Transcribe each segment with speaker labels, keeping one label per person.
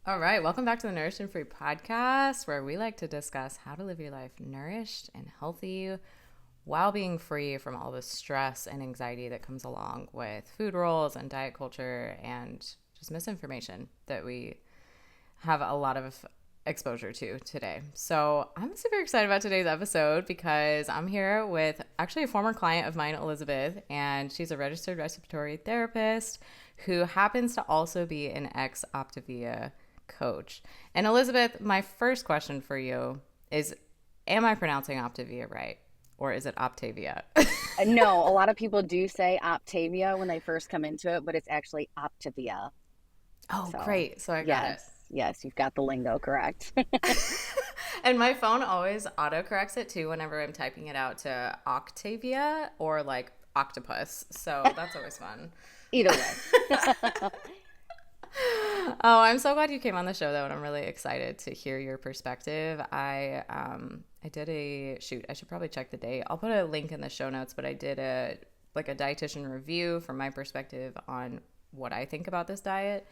Speaker 1: All right, welcome back to the Nourished and Free podcast, where we like to discuss how to live your life nourished and healthy while being free from all the stress and anxiety that comes along with food rules and diet culture and just misinformation that we have a lot of exposure to today. So I'm super excited about today's episode because I'm here with actually a former client of mine, Elizabeth, and she's a registered respiratory therapist who happens to also be an ex-Optavia coach. And Elizabeth, my first question for you is, am I pronouncing Optavia right? Or is it Optavia?
Speaker 2: No, a lot of people do say Optavia when they first come into it, but it's actually Optavia.
Speaker 1: Oh,
Speaker 2: So,
Speaker 1: great. So I got it.
Speaker 2: yes, yes, you've got the lingo correct.
Speaker 1: And my phone always autocorrects it too whenever I'm typing it out to Octavia or like octopus. So that's always fun.
Speaker 2: Either way.
Speaker 1: Oh, I'm so glad you came on the show though, and I'm really excited to hear your perspective. I did a shoot. I should probably check the date. I'll put a link in the show notes, but I did a dietitian review from my perspective on what I think about this diet.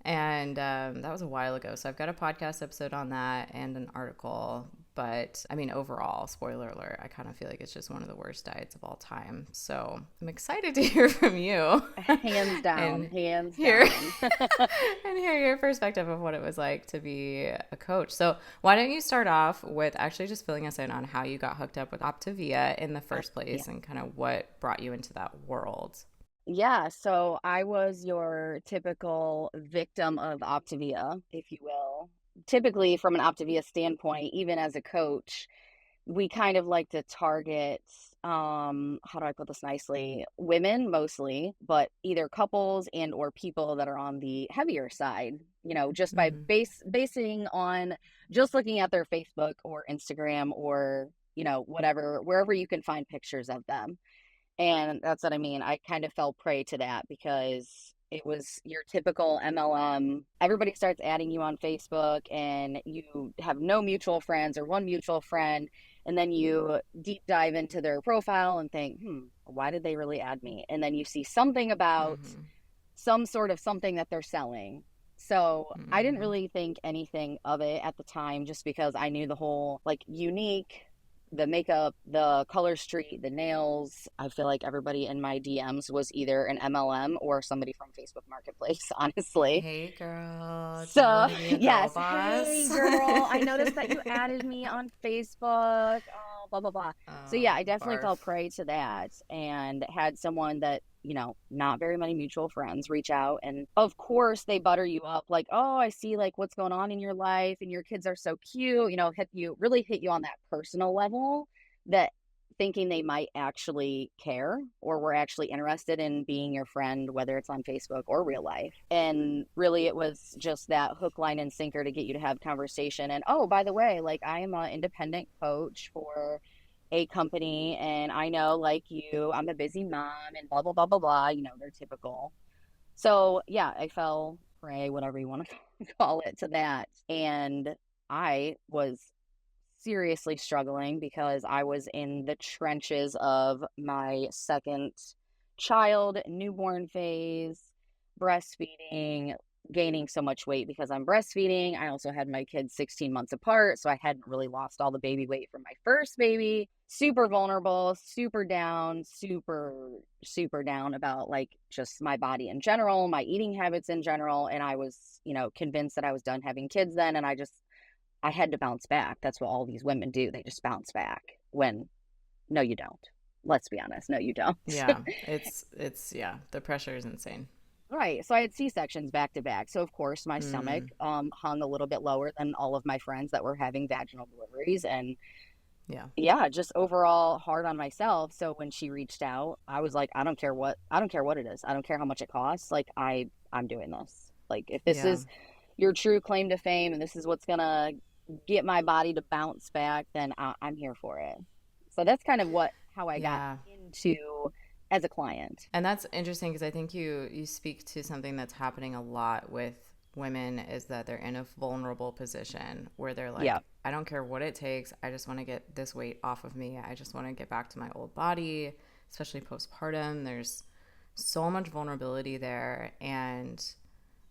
Speaker 1: And that was a while ago. So I've got a podcast episode on that and an article. But I mean, overall, spoiler alert, I kind of feel like it's just one of the worst diets of all time. So I'm excited to hear from you
Speaker 2: Hands down,
Speaker 1: and
Speaker 2: hands
Speaker 1: hear
Speaker 2: down.
Speaker 1: and hear your perspective of what it was like to be a coach. So why don't you start off with actually just filling us in on how you got hooked up with Optavia in the first
Speaker 2: Yeah.
Speaker 1: place and kind of what brought you into that world?
Speaker 2: Yeah, so I was your typical victim of Optavia, if you will. Typically, from an Optavia standpoint, even as a coach, we kind of like to target how do I put this nicely, women mostly, but either couples and or people that are on the heavier side, just by
Speaker 1: Mm-hmm.
Speaker 2: basing on just looking at their Facebook or Instagram or whatever, wherever you can find pictures of them. And that's what I mean. I kind of fell prey to that because it was your typical MLM. Everybody starts adding you on Facebook and you have no mutual friends or one mutual friend. And then you deep dive into their profile and think, why did they really add me? And then you see something about
Speaker 1: Mm-hmm.
Speaker 2: some sort of something that they're selling. So I didn't
Speaker 1: Mm-hmm.
Speaker 2: really think anything of it at the time just because I knew the whole like unique, the makeup, the color street, the nails. I feel like everybody in my DMs was either an MLM or somebody from Facebook Marketplace, honestly.
Speaker 1: Hey girl, do you
Speaker 2: So,
Speaker 1: want to be a girl
Speaker 2: yes, hey
Speaker 1: boss?
Speaker 2: girl, I noticed that you added me on Facebook. Oh, blah, blah, blah. So, yeah,
Speaker 1: Oh,
Speaker 2: I definitely
Speaker 1: barf.
Speaker 2: fell prey to that and had someone that, not very many mutual friends reach out. And of course, they butter you up like, oh, I see like what's going on in your life and your kids are so cute, really hit you on that personal level that thinking they might actually care or were actually interested in being your friend, whether it's on Facebook or real life. And really, it was just that hook, line, and sinker to get you to have conversation. And oh, by the way, like I am an independent coach for a company, and I know, like you, I'm a busy mom, and blah, blah, blah, blah, blah. They're typical. So, yeah, I fell prey, whatever you want to call it, to that. And I was seriously struggling because I was in the trenches of my second child, newborn phase, breastfeeding, gaining so much weight because I'm breastfeeding. I also had my kids 16 months apart, so I hadn't really lost all the baby weight from my first baby. Super vulnerable, super down, super, super down about like just my body in general, my eating habits in general. And I was, convinced that I was done having kids then. And I had to bounce back. That's what all these women do. They just bounce back when no, you don't. Let's be honest. No, you don't.
Speaker 1: Yeah, it's yeah, the pressure is insane.
Speaker 2: Right. So I had C-sections back to back. So of course my stomach
Speaker 1: Mm,
Speaker 2: hung a little bit lower than all of my friends that were having vaginal deliveries. And
Speaker 1: yeah,
Speaker 2: yeah, just overall hard on myself. So when she reached out, I was like, I don't care what it is. I don't care how much it costs. Like I'm doing this. Like if this
Speaker 1: yeah,
Speaker 2: is your true claim to fame and this is what's gonna get my body to bounce back, then I'm here for it. So that's kind of how I got
Speaker 1: yeah.
Speaker 2: into as a client.
Speaker 1: And that's interesting because I think you speak to something that's happening a lot with women is that they're in a vulnerable position where they're
Speaker 2: Yeah.
Speaker 1: like, I don't care what it takes. I just want to get this weight off of me. I just want to get back to my old body, especially postpartum. There's so much vulnerability there. And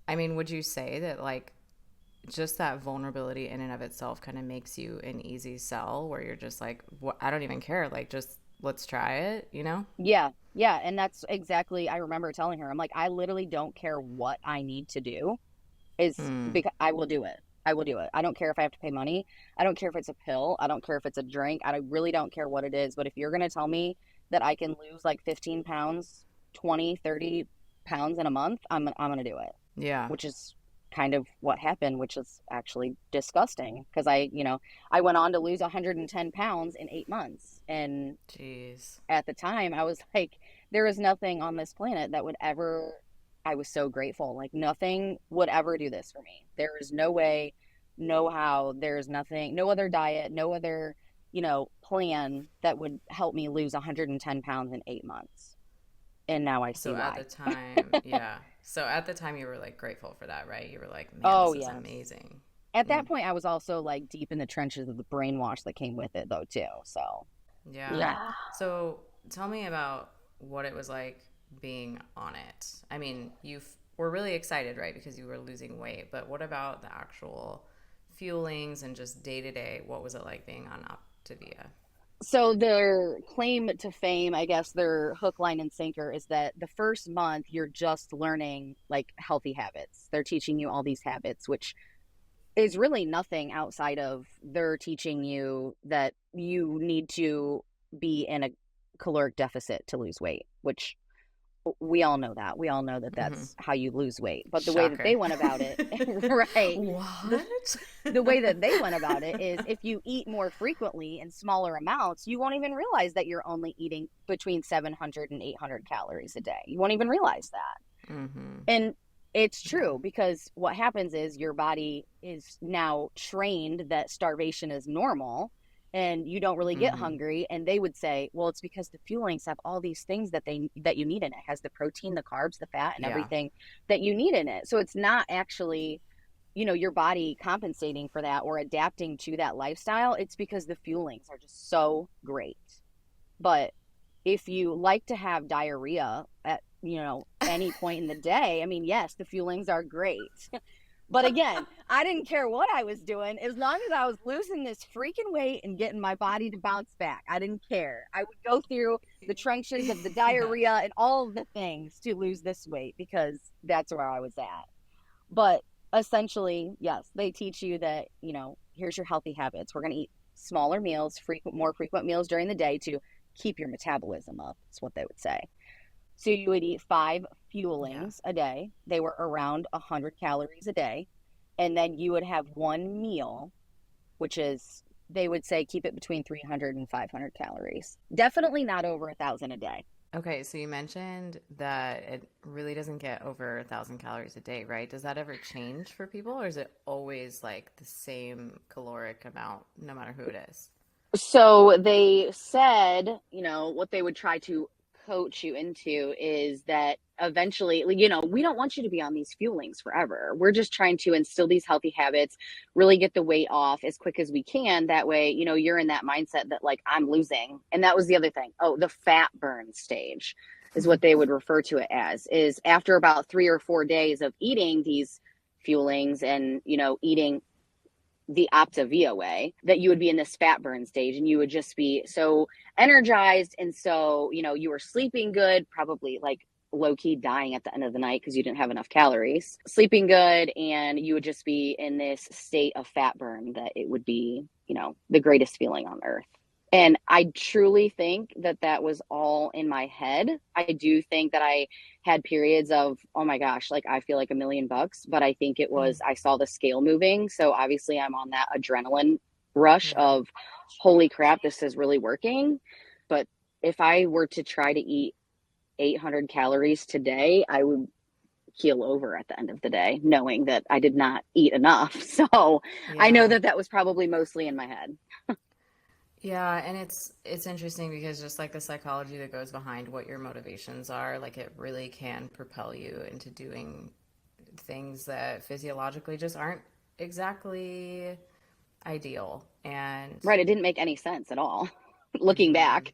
Speaker 1: I mean, would you say that like just that vulnerability in and of itself kind of makes you an easy sell where you're just like, I don't even care. Like, just let's try it, you know?
Speaker 2: Yeah. Yeah. And that's exactly, I remember telling her, I'm like, I literally don't care what I need to do, is
Speaker 1: Mm,
Speaker 2: because I will do it. I will do it. I don't care if I have to pay money. I don't care if it's a pill. I don't care if it's a drink. I really don't care what it is. But if you're going to tell me that I can lose like 15 pounds, 20, 30 pounds in a month, I'm going to do it,
Speaker 1: yeah.
Speaker 2: which is kind of what happened, which is actually disgusting because I went on to lose 110 pounds in 8 months. And
Speaker 1: Jeez.
Speaker 2: at the time, I was like, there is nothing on this planet that would ever, I was so grateful. Like, nothing would ever do this for me. There is no way, no how, there's nothing, no other diet, no other, plan that would help me lose 110 pounds in 8 months. And now I see
Speaker 1: So at
Speaker 2: why.
Speaker 1: the time, yeah. So at the time, you were like grateful for that, right? You were like, man,
Speaker 2: Oh,
Speaker 1: this is
Speaker 2: yes.
Speaker 1: amazing.
Speaker 2: At that
Speaker 1: Mm,
Speaker 2: point, I was also like deep in the trenches of the brainwash that came with it, though, too. So,
Speaker 1: yeah.
Speaker 2: yeah.
Speaker 1: So tell me about what it was like being on it. I mean, were really excited, right? Because you were losing weight, but what about the actual fuelings and just day to day? What was it like being on Optavia?
Speaker 2: So their claim to fame, I guess their hook, line, and sinker is that the first month you're just learning like healthy habits. They're teaching you all these habits, which is really nothing outside of they're teaching you that you need to be in a caloric deficit to lose weight, which we all know that. We all know that
Speaker 1: Hmm.
Speaker 2: that's how you lose weight. But the way that they
Speaker 1: Shocker.
Speaker 2: went about it, right? The
Speaker 1: What?
Speaker 2: the way that they went about it is if you eat more frequently in smaller amounts, you won't even realize that you're only eating between 700 and 800 calories a day. You won't even realize that.
Speaker 1: Hmm.
Speaker 2: And it's
Speaker 1: Yeah.
Speaker 2: true because what happens is your body is now trained that starvation is normal and you don't really get
Speaker 1: Hmm.
Speaker 2: hungry, and they would say, well, it's because the fuelings have all these things that you need in it. It has the protein, the carbs, the fat, and
Speaker 1: Yeah.
Speaker 2: everything that you need in it. So it's not actually your body compensating for that or adapting to that lifestyle. It's because the fuelings are just so great. But if you like to have diarrhea at any point in the day, I mean, yes, the fuelings are great. But again, I didn't care what I was doing as long as I was losing this freaking weight and getting my body to bounce back. I didn't care. I would go through the trenches of the
Speaker 1: Yeah.
Speaker 2: diarrhea and all of the things to lose this weight because that's where I was at. But essentially, yes, they teach you that, here's your healthy habits. We're going to eat smaller meals, more frequent meals during the day to keep your metabolism up, is what they would say. So you would eat five
Speaker 1: Yeah.
Speaker 2: fuelings a day. They were around 100 calories a day. And then you would have one meal, which is, they would say, keep it between 300 and 500 calories. Definitely not over 1,000 a day.
Speaker 1: Okay, so you mentioned that it really doesn't get over 1,000 calories a day, right? Does that ever change for people, or is it always like the same caloric amount no matter who it is?
Speaker 2: So they said, what they would try to coach you into is that eventually, we don't want you to be on these fuelings forever. We're just trying to instill these healthy habits, really get the weight off as quick as we can. That way, you're in that mindset that like I'm losing. And that was the other thing. Oh, the fat burn stage is what they would refer to it as, is after about 3 or 4 days of eating these fuelings and, eating the Optavia way, that you would be in this fat burn stage and you would just be so energized. And so, you were sleeping good, probably like low key dying at the end of the night because you didn't have enough calories, sleeping good. And you would just be in this state of fat burn that it would be, the greatest feeling on earth. And I truly think that that was all in my head. I do think that I had periods of, oh my gosh, like I feel like $1,000,000, but I think it
Speaker 1: Mm,
Speaker 2: was, I saw the scale moving. So obviously I'm on that adrenaline rush
Speaker 1: yeah.
Speaker 2: of, holy crap, this is really working. But if I were to try to eat 800 calories today, I would keel over at the end of the day, knowing that I did not eat enough. So I know
Speaker 1: Yeah.
Speaker 2: that that was probably mostly in my head.
Speaker 1: Yeah, and it's interesting because just like the psychology that goes behind what your motivations are, like it really can propel you into doing things that physiologically just aren't exactly ideal. And
Speaker 2: Right. It didn't make any sense at all looking
Speaker 1: mhm.
Speaker 2: back.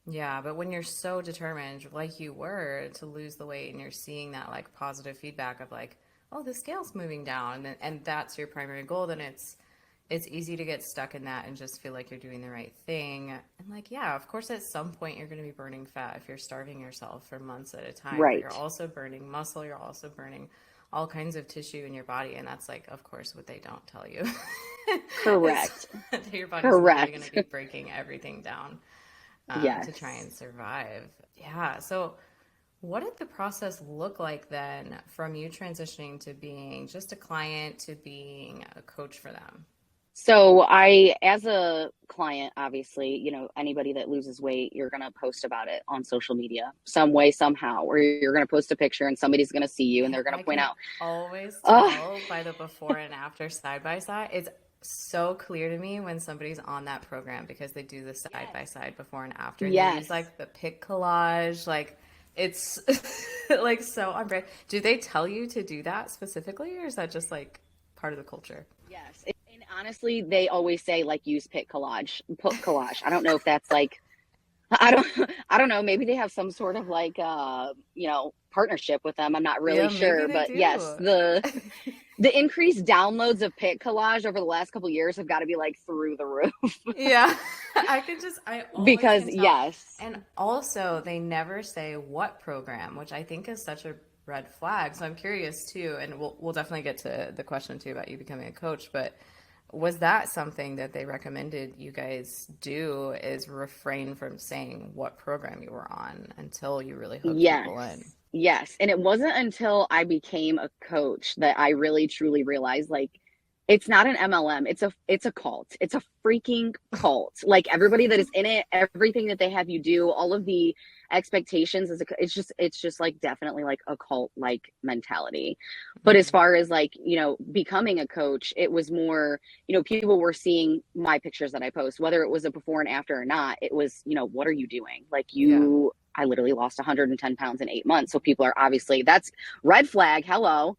Speaker 1: Yeah, but when you're so determined, like you were, to lose the weight and you're seeing that like positive feedback of like, oh, the scale's moving down, and that's your primary goal, then it's easy to get stuck in that and just feel like you're doing the right thing. And like, yeah, of course, at some point you're going to be burning fat if you're starving yourself for months at a time, but you're
Speaker 2: Right.
Speaker 1: also burning muscle, you're also burning all kinds of tissue in your body. And that's like, of course, what they don't tell you is
Speaker 2: Correct.
Speaker 1: that your body's literally going to
Speaker 2: Correct.
Speaker 1: be breaking everything down to try
Speaker 2: Yes.
Speaker 1: and survive. Yeah. So, what did the process look like then from you transitioning to being just a client to being a coach for them?
Speaker 2: So I, as a client, obviously, anybody that loses weight, you're going to post about it on social media some way, somehow, or you're going to post a picture and somebody's going to see you and
Speaker 1: And
Speaker 2: they're going to
Speaker 1: I
Speaker 2: point
Speaker 1: can
Speaker 2: out,
Speaker 1: always
Speaker 2: oh,
Speaker 1: tell by the before and after side by side. It's so clear to me when somebody's on that program because they do the side by
Speaker 2: yes,
Speaker 1: side before and after, and they use
Speaker 2: yes,
Speaker 1: like the pic collage. Like it's like so on brand. Do they tell you to do that specifically, or is that just like part of the culture?
Speaker 2: yes. And honestly, they always say like use put collage. I don't know if that's like, I don't, I don't know. Maybe they have some sort of like, partnership with them. I'm not really
Speaker 1: Yeah, maybe
Speaker 2: sure,
Speaker 1: they
Speaker 2: but yes,
Speaker 1: do.
Speaker 2: the increased downloads of Pit Collage over the last couple of years have got to be like through the roof.
Speaker 1: Yeah, I always
Speaker 2: Because
Speaker 1: can tell.
Speaker 2: yes,
Speaker 1: And also, they never say what program, which I think is such a red flag. So I'm curious too, and we'll definitely get to the question too about you becoming a coach, but was that something that they recommended you guys do is refrain from saying what program you were on until you really hooked
Speaker 2: yes,
Speaker 1: people in?
Speaker 2: yes. And it wasn't until I became a coach that I really truly realized like it's not an MLM. It's a cult. It's a freaking cult. Like everybody that is in it, everything that they have you do, all of the expectations it's just like definitely like a cult like mentality. But as
Speaker 1: Mm,
Speaker 2: far as like, becoming a coach, it was more, people were seeing my pictures that I post, whether it was a before and after or not. It was, what are you doing? Like
Speaker 1: yeah.
Speaker 2: I literally lost 110 pounds in 8 months. So people are obviously, that's red flag. Hello.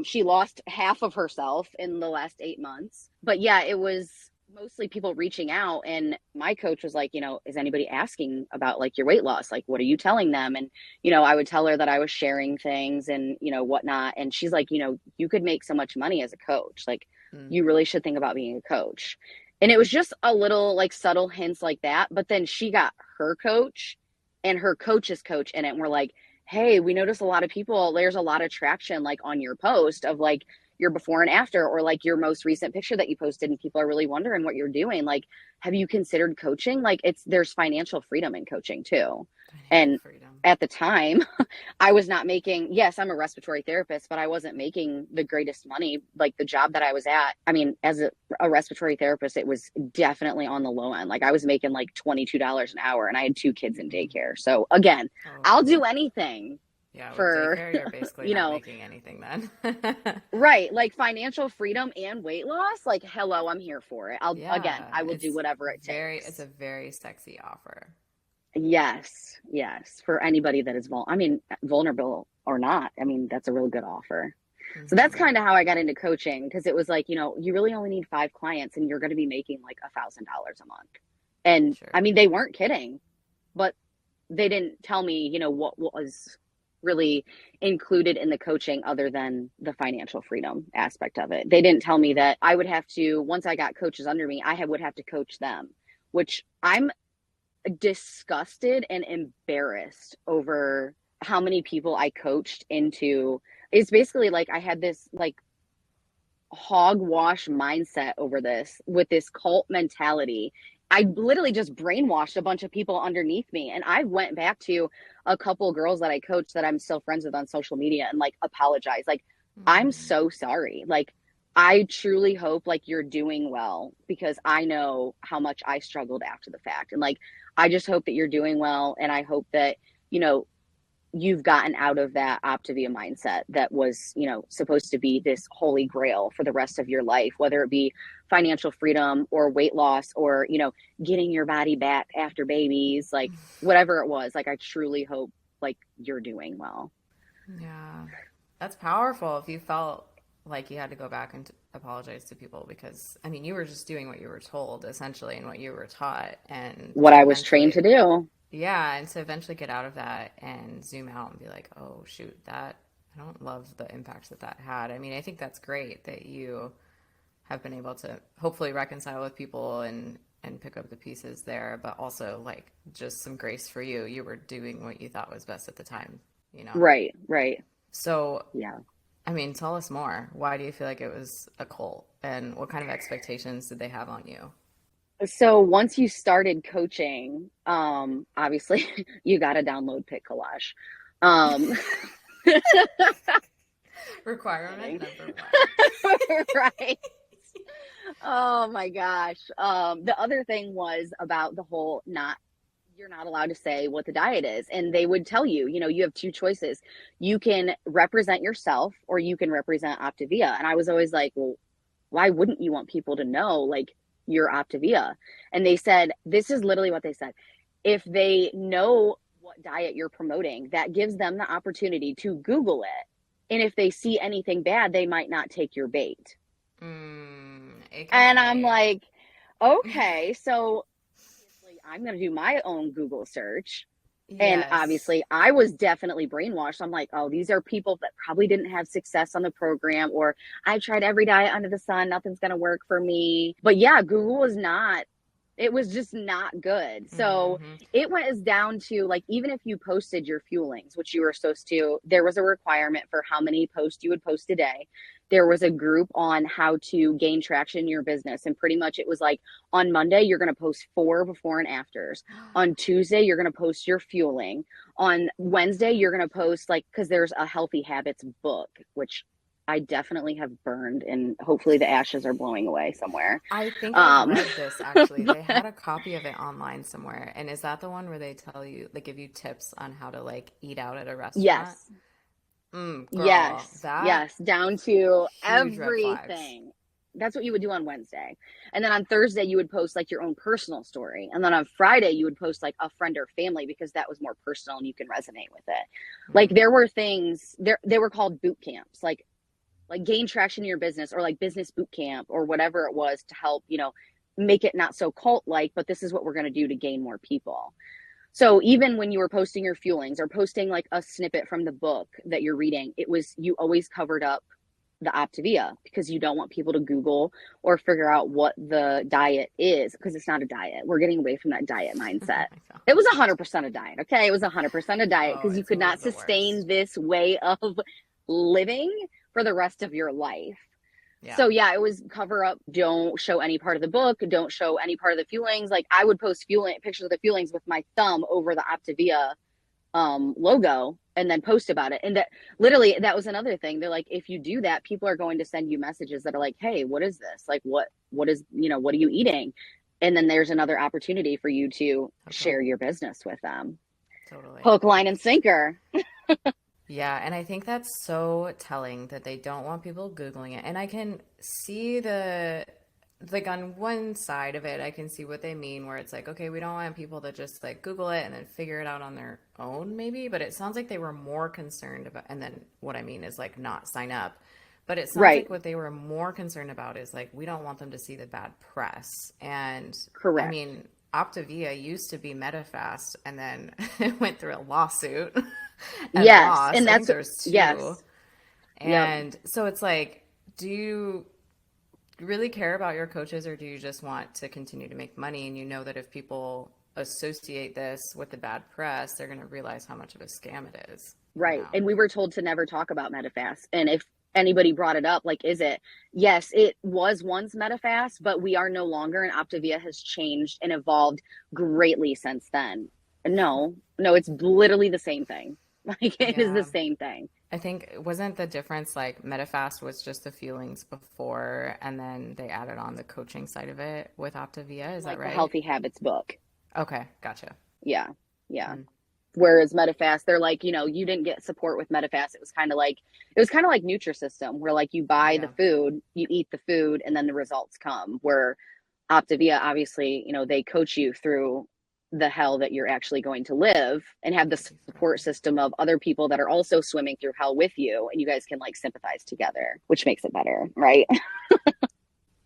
Speaker 2: She lost half of herself in the last 8 months. But yeah, it was mostly people reaching out. And my coach was like, is anybody asking about like your weight loss? Like, what are you telling them? And, I would tell her that I was sharing things and, whatnot. And she's like, you could make so much money as a coach. Like,
Speaker 1: Mm,
Speaker 2: you really should think about being a coach. And it was just a little like subtle hints like that. But then she got her coach and her coach's coach in it. And we're like, hey, we notice a lot of people, there's a lot of traction like on your post of like your before and after, or like your most recent picture that you posted, and people are really wondering what you're doing. Like, have you considered coaching? Like, there's financial freedom in coaching too.
Speaker 1: financial
Speaker 2: And
Speaker 1: freedom.
Speaker 2: at the time, I was not making, yes, I'm a respiratory therapist, but I wasn't making the greatest money. Like the job that I was at, I mean, as a respiratory therapist, it was definitely on the low end. Like I was making like $22 an hour and I had two kids in
Speaker 1: Mm.
Speaker 2: daycare. So again, I'll
Speaker 1: Oh,
Speaker 2: do anything
Speaker 1: yeah. With
Speaker 2: for,
Speaker 1: daycare, you're basically
Speaker 2: you
Speaker 1: not
Speaker 2: know,
Speaker 1: making anything then.
Speaker 2: right. Like financial freedom and weight loss. Like, hello, I'm here for it. Again,
Speaker 1: Yeah,
Speaker 2: I will do whatever it
Speaker 1: it's a
Speaker 2: takes.
Speaker 1: very sexy offer.
Speaker 2: Yes. Yes. For anybody that is vulnerable or not. I mean, that's a really good offer. So that's
Speaker 1: Hmm.
Speaker 2: kind of how I got into coaching because it was like, you really only need 5 clients and you're going to be making like $1,000 a month. And I
Speaker 1: Sure.
Speaker 2: mean, they weren't kidding, but they didn't tell me, what was really included in the coaching other than the financial freedom aspect of it. They didn't tell me
Speaker 1: Mm.
Speaker 2: that I would have to, once I got coaches under me, would have to coach them, which I'm disgusted and embarrassed over how many people I coached into. It's basically like I had this like hogwash mindset over this with this cult mentality. I literally just brainwashed a bunch of people underneath me. And I went back to a couple girls that I coached that I'm still friends with on social media and like apologize. Like, I'm
Speaker 1: Mm.
Speaker 2: so sorry. Like, I truly hope like you're doing well because I know how much I struggled after the fact. And like, I just hope that you're doing well. And I hope that, you know, you've gotten out of that Optavia mindset that was, supposed to be this holy grail for the rest of your life, whether it be financial freedom or weight loss or, getting your body back after babies, like whatever it was. Like, I truly hope like you're doing well.
Speaker 1: Yeah. That's powerful if you felt like you had to go back and apologize to people because, I mean, you were just doing what you were told essentially and what you were taught. And
Speaker 2: What
Speaker 1: to
Speaker 2: I was trained
Speaker 1: eventually,
Speaker 2: to do.
Speaker 1: yeah, and to eventually get out of that and zoom out and be like, oh, shoot, that I don't love the impact that that had. I mean, I think that's great that you have been able to hopefully reconcile with people and pick up the pieces there, but also like just some grace for you. You were doing what you thought was best at the time, you know?
Speaker 2: Right, right.
Speaker 1: So,
Speaker 2: Yeah.
Speaker 1: I mean, tell us more. Why do you feel like it was a cult and what kind of expectations did they have on you?
Speaker 2: So once you started coaching, obviously you got to download Pit Collage. Um,
Speaker 1: Requirement
Speaker 2: kidding.
Speaker 1: number one.
Speaker 2: Right. Oh my gosh. The other thing was about the whole not you're not allowed to say what the diet is. And they would tell you, you have two choices. You can represent yourself or you can represent Optavia. And I was always like, well, why wouldn't you want people to know like you're Optavia? And they said, this is literally what they said. If they know what diet you're promoting, that gives them the opportunity to Google it. And if they see anything bad, they might not take your bait. And I'm
Speaker 1: AKA.
Speaker 2: like, okay, so obviously I'm going to do my own Google search. And
Speaker 1: Yes.
Speaker 2: obviously, I was definitely brainwashed. I'm like, oh, these are people that probably didn't have success on the program, or I tried every diet under the sun. Nothing's going to work for me. But yeah, Google was not, it was just not good. So
Speaker 1: Mm-hmm.
Speaker 2: it was down to like, even if you posted your fuelings, which you were supposed to, there was a requirement for how many posts you would post a day. There was a group on how to gain traction in your business. And pretty much it was like on Monday, you're going to post 4 before and afters. On Tuesday, you're going to post your fueling. On Wednesday, you're going to post like, because there's a healthy habits book, which I definitely have burned, and hopefully the ashes are blowing away somewhere.
Speaker 1: I think I've
Speaker 2: Um,
Speaker 1: read this actually. They
Speaker 2: but
Speaker 1: had a copy of it online somewhere. And is that the one where they tell you, they give you tips on how to like eat out at a restaurant?
Speaker 2: yes,
Speaker 1: Girl,
Speaker 2: yes,
Speaker 1: that
Speaker 2: yes, down to
Speaker 1: huge red flags.
Speaker 2: everything. That's what you would do on Wednesday. And then on Thursday, you would post like your own personal story. And then on Friday, you would post like a friend or family because that was more personal and you can resonate with it. Like there were things there, they were called boot camps, like gain traction in your business or like business boot camp or whatever it was to help, make it not so cult like, but this is what we're going to do to gain more people. So even when you were posting your fuelings or posting like a snippet from the book that you're reading, it was you always covered up the Optavia because you don't want people to Google or figure out what the diet is because it's not a diet. We're getting away from that diet
Speaker 1: Oh
Speaker 2: mindset.
Speaker 1: my
Speaker 2: It was
Speaker 1: gosh.
Speaker 2: 100% a diet. Okay. It was 100% a diet
Speaker 1: Oh,
Speaker 2: because you
Speaker 1: it's
Speaker 2: could
Speaker 1: one
Speaker 2: not
Speaker 1: of the
Speaker 2: sustain
Speaker 1: worst.
Speaker 2: this way of living for the rest of your life.
Speaker 1: Yeah.
Speaker 2: So yeah, it was cover up. Don't show any part of the book. Don't show any part of the fuelings. Like I would post fueling pictures of the fuelings with my thumb over the Optavia logo and then post about it. And that literally that was another thing. They're like, if you do that, people are going to send you messages that are like, hey, what is this? Like what is, what are you eating? And then there's another opportunity for you to
Speaker 1: Hook 'em.
Speaker 2: share your business with them.
Speaker 1: Totally.
Speaker 2: Hook, line, and sinker.
Speaker 1: Yeah, and I think that's so telling that they don't want people Googling it. And I can see like on one side of it, I can see what they mean, where it's like, okay, we don't want people to just like Google it and then figure it out on their own, maybe. But it sounds like they were more concerned about, and then what I mean is like not sign up. But it sounds
Speaker 2: Right.
Speaker 1: like what they were more concerned about is like, we don't want them to see the bad press. And I
Speaker 2: Correct.
Speaker 1: mean, Optavia used to be Medifast and then it went through a lawsuit and
Speaker 2: Yes.
Speaker 1: lost.
Speaker 2: And
Speaker 1: I think
Speaker 2: that's,
Speaker 1: there was two.
Speaker 2: yes. Yep.
Speaker 1: And so it's like, do you really care about your coaches or do you just want to continue to make money? And you know that if people associate this with the bad press, they're going to realize how much of a scam it is, you
Speaker 2: Right.
Speaker 1: know?
Speaker 2: And we were told to never talk about Medifast. And if anybody brought it up, like, is it? Yes, it was once Medifast, but we are no longer, and Optavia has changed and evolved greatly since then. No, no, it's literally the same thing. Like, it is the
Speaker 1: Yeah.
Speaker 2: same thing.
Speaker 1: I think wasn't the difference like Medifast was just the feelings before and then they added on the coaching side of it with Optavia, is that
Speaker 2: Like the
Speaker 1: right?
Speaker 2: Healthy Habits book.
Speaker 1: Okay, gotcha.
Speaker 2: Yeah. Yeah.
Speaker 1: Mm,
Speaker 2: Whereas Medifast, they're like, you didn't get support with Medifast. It was kind of like Nutrisystem, where like you buy the
Speaker 1: yeah.
Speaker 2: food, you eat the food, and then the results come. Where Optavia, obviously, they coach you through the hell that you're actually going to live and have the
Speaker 1: Thank you for that.
Speaker 2: support system of other people that are also swimming through hell with you. And you guys can like sympathize together, which makes it better, right?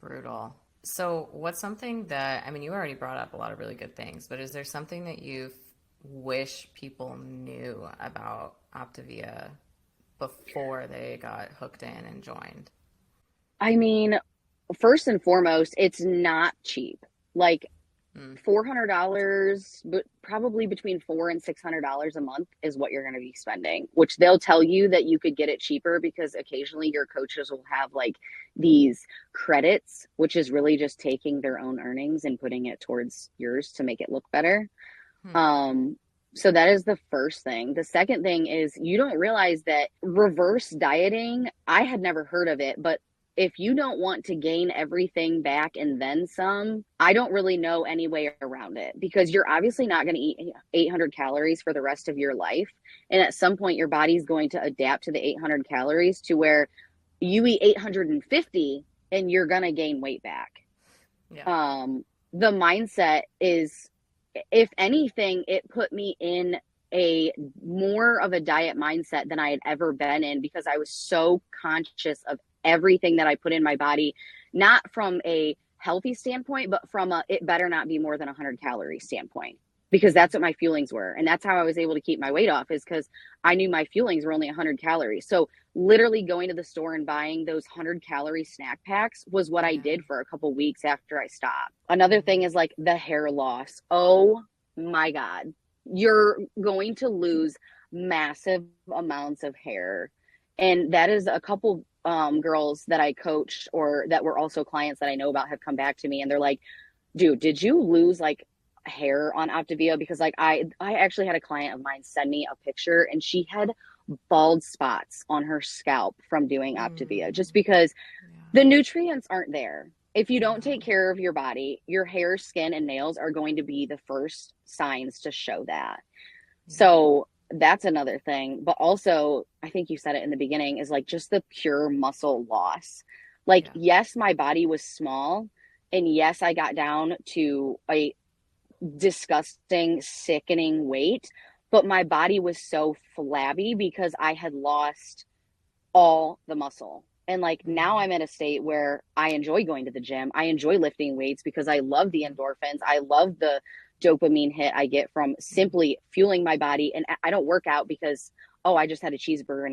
Speaker 1: Brutal. So, what's something that, I mean, you already brought up a lot of really good things, but is there something that you wish people knew about Optavia before they got hooked in and joined?
Speaker 2: I mean, first and foremost, it's not cheap. Like
Speaker 1: Mm.
Speaker 2: $400, but probably between $400 and $600 a month is what you're going to be spending, which they'll tell you that you could get it cheaper because occasionally your coaches will have like these credits, which is really just taking their own earnings and putting it towards yours to make it look better.
Speaker 1: Hmm.
Speaker 2: Um, so that is the first thing. The second thing is you don't realize that reverse dieting, I had never heard of it, but if you don't want to gain everything back and then some, I don't really know any way around it because you're obviously not going to eat 800 calories for the rest of your life. And at some point, your body's going to adapt to the 800 calories to where you eat 850 and you're going to gain weight back.
Speaker 1: Yeah.
Speaker 2: The mindset is, if anything, it put me in a more of a diet mindset than I had ever been in because I was so conscious of everything that I put in my body, not from a healthy standpoint, but from a it better not be more than 100 calorie standpoint, because that's what my fuelings were. And that's how I was able to keep my weight off, is because I knew my fuelings were only 100 calories. So literally going to the store and buying those 100-calorie snack packs was what I did for a couple weeks after I stopped. Another thing is like the hair loss. Oh my God. You're going to lose massive amounts of hair. And that is a couple girls that I coached or that were also clients that I know about have come back to me and they're like, dude, did you lose like hair on Optavia? Because like I actually had a client of mine send me a picture and she had bald spots on her scalp from doing Optavia just because the nutrients aren't there. If you don't take care of your body, your hair, skin, and nails are going to be the first signs to show that. So that's another thing. But also, I think you said it in the beginning, is like just the pure muscle loss. Like, yes, my body was small. And yes, I got down to a disgusting, sickening weight. But my body was so flabby because I had lost all the muscle. And like now I'm in a state where I enjoy going to the gym. I enjoy lifting weights because I love the endorphins. I love the dopamine hit I get from simply fueling my body. And I don't work out because, oh, I just had a cheeseburger.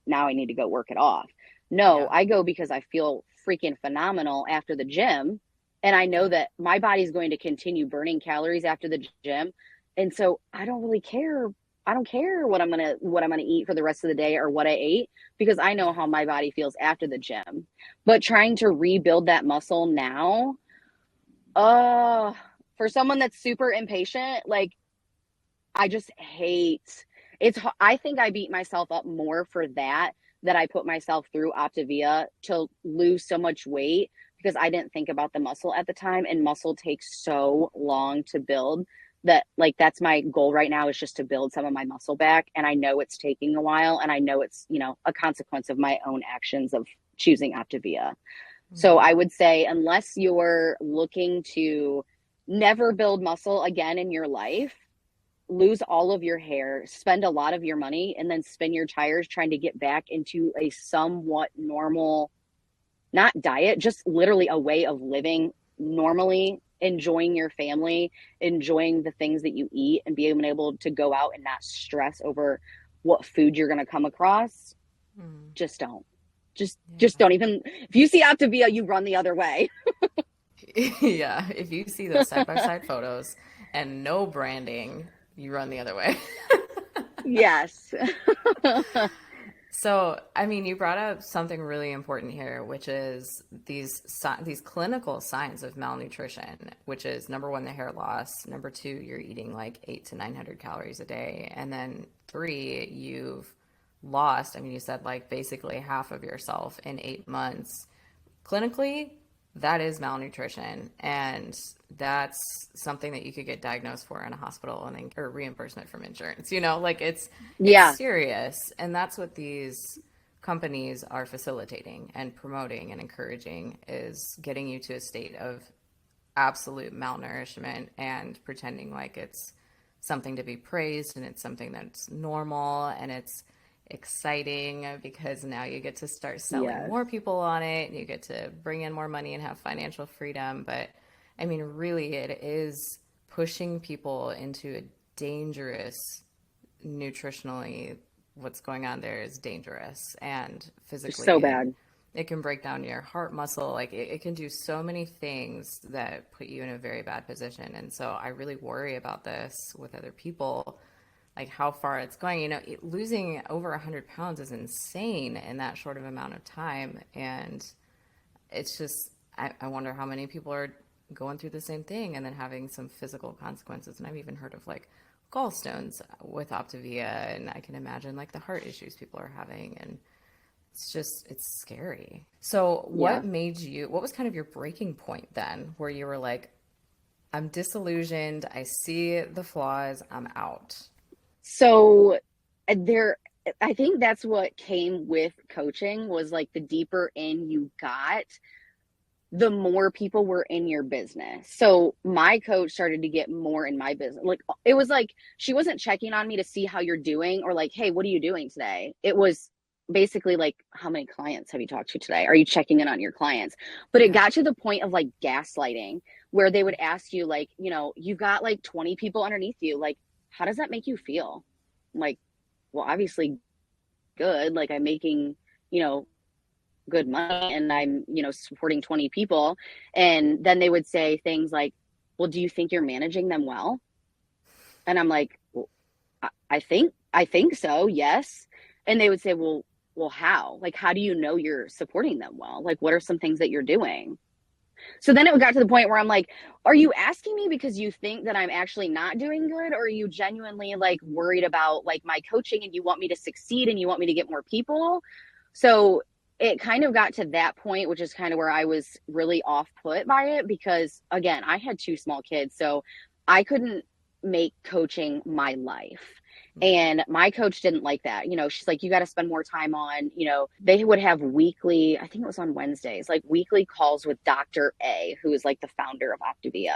Speaker 2: Now I need to go work it off. No, I go because I feel freaking phenomenal after the gym. And I know that my body's going to continue burning calories after the gym. And so I don't really care. I don't care what I'm gonna eat for the rest of the day or what I ate, because I know how my body feels after the gym. But trying to rebuild that muscle now, for someone that's super impatient, like I just hate it's. I think I beat myself up more for that I put myself through Optavia to lose so much weight because I didn't think about the muscle at the time, and muscle takes so long to build that like that's my goal right now, is just to build some of my muscle back. And I know it's taking a while, and I know it's, a consequence of my own actions of choosing Optavia. So I would say, unless you're looking to never build muscle again in your life, lose all of your hair, spend a lot of your money, and then spin your tires trying to get back into a somewhat normal, not diet, just literally a way of living normally, enjoying your family, enjoying the things that you eat, and being able to go out and not stress over what food you're going to come across. Just don't. Just don't even. If you see Optavia, you run the other way.
Speaker 1: Yeah, if you see those side-by-side photos and no branding, you run the other way.
Speaker 2: Yes.
Speaker 1: So, I mean, you brought up something really important here, which is these clinical signs of malnutrition, which is number one, the hair loss. Number two, you're eating like 800 to 900 calories a day. And then three, you've lost, I mean, you said like basically half of yourself in 8 months. Clinically, that is malnutrition, and that's something that you could get diagnosed for in a hospital and then or reimbursement from insurance. Like it's
Speaker 2: Yeah.
Speaker 1: serious, and that's what these companies are facilitating and promoting and encouraging, is getting you to a state of absolute malnourishment and pretending like it's something to be praised and it's something that's normal and it's exciting because now you get to start selling
Speaker 2: Yes.
Speaker 1: more people on it and you get to bring in more money and have financial freedom. But I mean, really, it is pushing people into a dangerous, nutritionally what's going on there is dangerous and
Speaker 2: So
Speaker 1: physically
Speaker 2: bad.
Speaker 1: it can break down your heart muscle. Like it can do so many things that put you in a very bad position. And so I really worry about this with other people, like how far it's going. Losing over 100 pounds is insane in that short of amount of time. And it's just, I wonder how many people are going through the same thing and then having some physical consequences. And I've even heard of like gallstones with Optavia, and I can imagine like the heart issues people are having. And it's scary. So
Speaker 2: Yeah.
Speaker 1: what was kind of your breaking point then where you were like, I'm disillusioned, I see the flaws, I'm out?
Speaker 2: So there, I think that's what came with coaching was like the deeper in you got, the more people were in your business. So my coach started to get more in my business. Like it was like she wasn't checking on me to see how you're doing or like, hey, what are you doing today? It was basically like, how many clients have you talked to today? Are you checking in on your clients? But it
Speaker 1: Yeah.
Speaker 2: got to the point of like gaslighting where they would ask you, like, you got like 20 people underneath you. Like, how does that make you feel? I'm like, well, obviously good. Like I'm making, you know, good money and I'm, supporting 20 people. And then they would say things like, well, do you think you're managing them well? And I'm like, well, I think so. Yes. And they would say, well, how? Like, how do you know you're supporting them well? Like, what are some things that you're doing? So then it got to the point where I'm like, are you asking me because you think that I'm actually not doing good? Or are you genuinely like worried about like my coaching and you want me to succeed and you want me to get more people? So it kind of got to that point, which is kind of where I was really off put by it because again, I had two small kids. So I couldn't make coaching my life.
Speaker 1: Yeah.
Speaker 2: And my coach didn't like that. She's like, you got to spend more time on, they would have weekly, I think it was on Wednesdays, like weekly calls with Dr. A, who is like the founder of Optavia.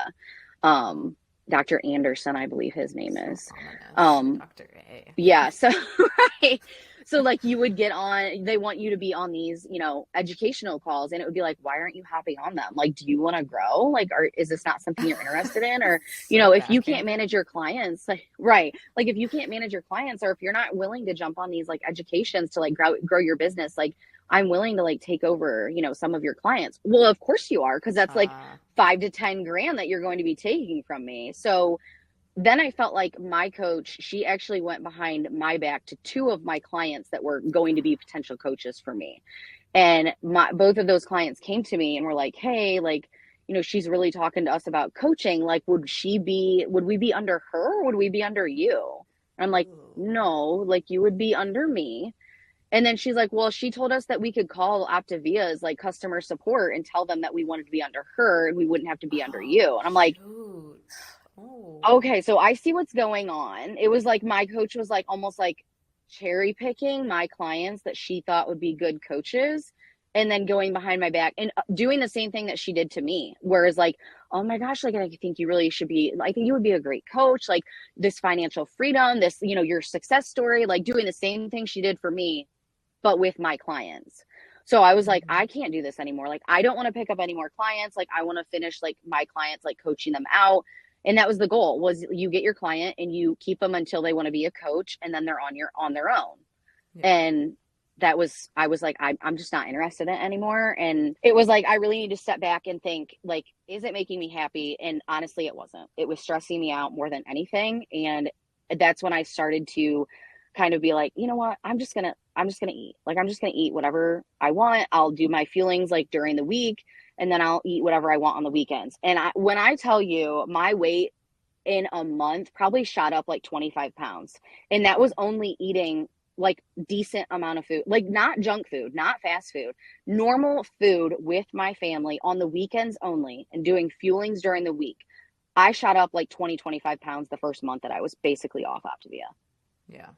Speaker 2: Dr. Anderson, I believe his name
Speaker 1: So
Speaker 2: is.
Speaker 1: ominous.
Speaker 2: Um,
Speaker 1: Dr. A.
Speaker 2: yeah. So, right. So like you would get on, they want you to be on these, educational calls and it would be like, why aren't you hopping on them? Like, do you want to grow? Like, is this not something you're interested in? Or,
Speaker 1: So
Speaker 2: if you can't
Speaker 1: backhanded.
Speaker 2: manage your clients, like, right. Like if you can't manage your clients or if you're not willing to jump on these like educations to like grow your business, like I'm willing to like take over, some of your clients. Well, of course you are. Cause that's like
Speaker 1: Uh,
Speaker 2: 5 to 10 grand that you're going to be taking from me. So, then I felt like my coach, she actually went behind my back to two of my clients that were going to be potential coaches for me. And both of those clients came to me and were like, hey, like, she's really talking to us about coaching. Like, would we be under her? Or would we be under you? And I'm like,
Speaker 1: ooh.
Speaker 2: no, like you would be under me. And then she's like, well, she told us that we could call Optavia's like customer support and tell them that we wanted to be under her and we wouldn't have to be under
Speaker 1: Oh,
Speaker 2: you. And I'm like,
Speaker 1: shoot. Oh.
Speaker 2: okay, so I see what's going on. It was like my coach was like almost like cherry picking my clients that she thought would be good coaches and then going behind my back and doing the same thing that she did to me. Whereas like, oh my gosh, like I think you really should be, I think you would be a great coach, like this financial freedom, this, your success story, like doing the same thing she did for me, but with my clients. So I was like,
Speaker 1: Mm-hmm.
Speaker 2: I can't do this anymore. Like, I don't want to pick up any more clients. Like, I want to finish like my clients, like coaching them out. And that was the goal was you get your client and you keep them until they want to be a coach and then they're on their own.
Speaker 1: Yeah.
Speaker 2: And I was like, I'm just not interested in it anymore. And it was like, I really need to step back and think like, is it making me happy? And honestly, it wasn't. It was stressing me out more than anything. And that's when I started to kind of be like, you know what? I'm just gonna eat. Like I'm just gonna eat whatever I want. I'll do my feelings like during the week and then I'll eat whatever I want on the weekends. And when I tell you my weight in a month probably shot up like 25 pounds. And that
Speaker 1: Yeah.
Speaker 2: was only eating like decent amount of food, like not junk food, not fast food, normal food with my family on the weekends only and doing fuelings during the week. I shot up like 20, 25 pounds the first month that I was basically off Optavia.
Speaker 1: Yeah.